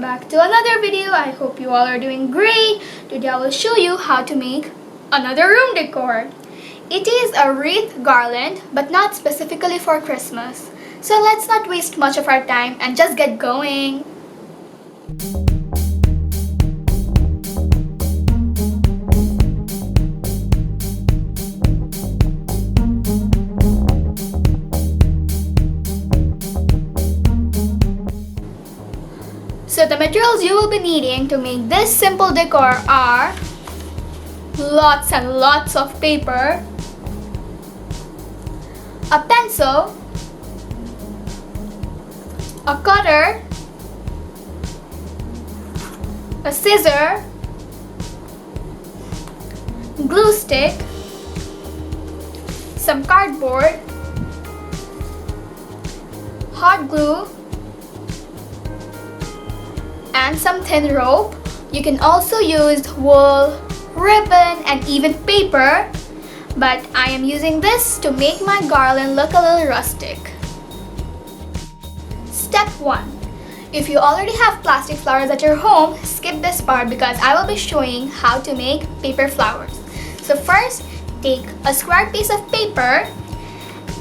back to another video. I hope you all are doing great. Today I will show you how to make another room decor. It is a wreath garland, but not specifically for Christmas. So let's not waste much of our time and just get going. So the materials you will be needing to make this simple decor are lots and lots of paper, a pencil, a cutter, a scissor, glue stick, some cardboard, hot glue, and some thin rope. You can also use wool, ribbon, and even paper, but I am using this to make my garland look a little rustic. Step 1. If you already have plastic flowers at your home, skip this part because I will be showing how to make paper flowers. So first, take a square piece of paper.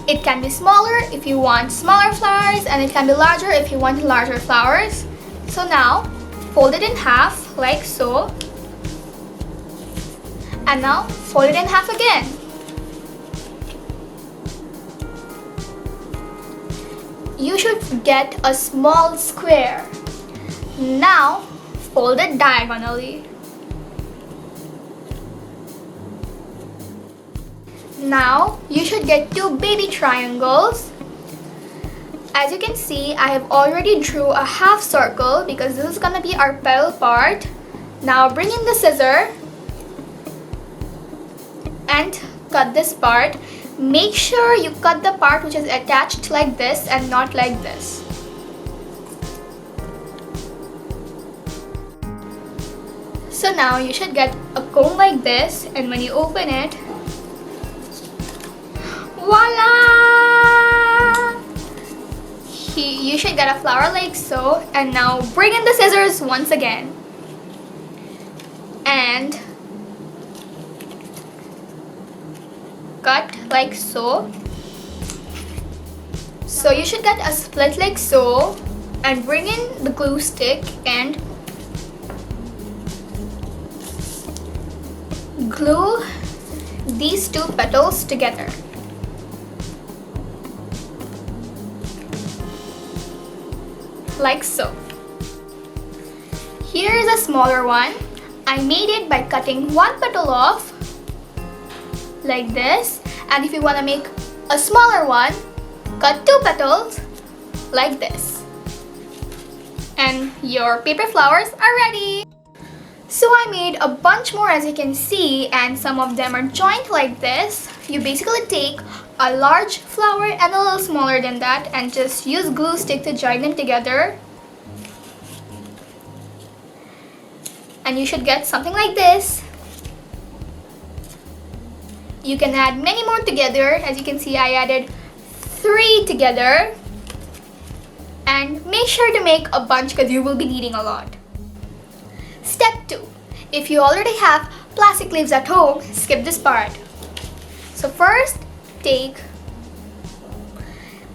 It can be smaller if you want smaller flowers, and it can be larger if you want larger flowers. So now, fold it in half like so, and now fold it in half again. You should get a small square. Now, fold it diagonally. Now, you should get two baby triangles. As you can see, I have already drew a half circle because this is gonna be our petal part. Now bring in the scissor and cut this part. Make sure you cut the part which is attached like this and not like this. So now you should get a comb like this, and when you open it, voila! You should get a flower like so, and now bring in the scissors once again and cut like so. So you should get a split like so, and bring in the glue stick and glue these two petals together. Like so. Here is a smaller one. I made it by cutting one petal off like this, and if you want to make a smaller one, cut two petals like this, and your paper flowers are ready. So I made a bunch more, as you can see, and some of them are joined like this. You basically take a large flower and a little smaller than that and just use glue stick to join them together. And you should get something like this. You can add many more together. As you can see, I added 3 together. And make sure to make a bunch because you will be needing a lot. Step 2. If you already have plastic leaves at home, skip this part. So first, take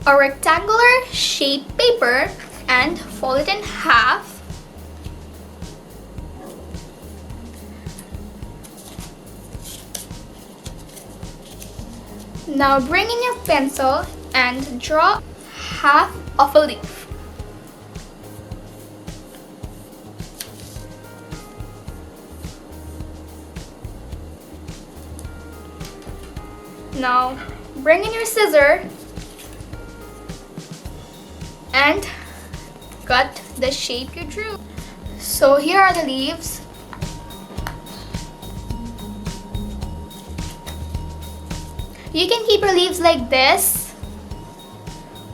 a rectangular shaped paper and fold it in half. Now bring in your pencil and draw half of a leaf. Now bring in your scissor and cut the shape you drew. So here are the leaves. You can keep your leaves like this,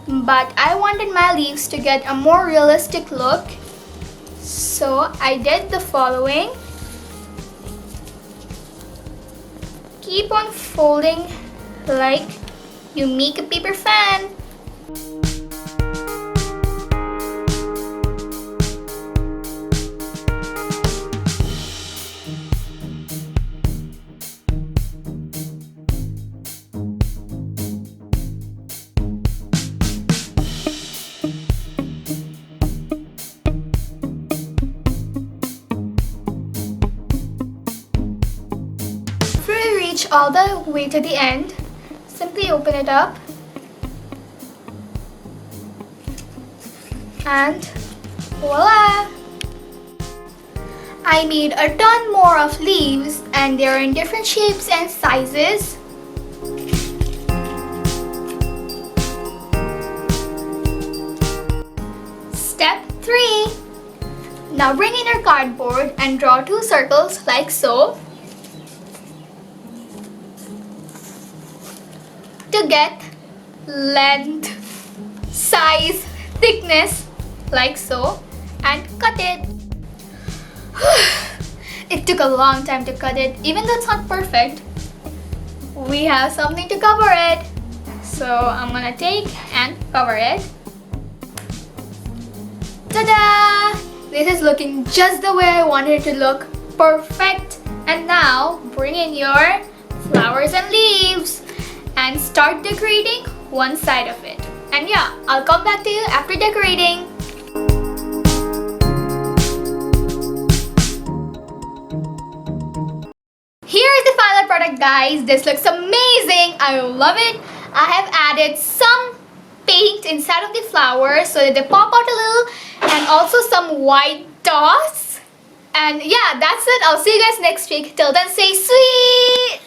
but I wanted my leaves to get a more realistic look, so I did the following. Keep on folding like you make a paper fan. reach all the way to the end, simply open it up and voila! I made a ton more of leaves and they are in different shapes and sizes. Step 3. Now bring in your cardboard and draw 2 circles like so to get length, size, thickness like so, and cut it. It took a long time to cut it, even though it's not perfect. We have something to cover it. So I'm gonna take and cover it. Ta-da! This is looking just the way I wanted it to look. Perfect! And now bring in your flowers and leaves and start decorating one side of it. And yeah, I'll come back to you after decorating. Here is the final product, guys. This looks amazing. I love it. I have added some paint inside of the flowers so that they pop out a little, and also some white dots. And yeah, that's it. I'll see you guys next week. Till then, stay sweet.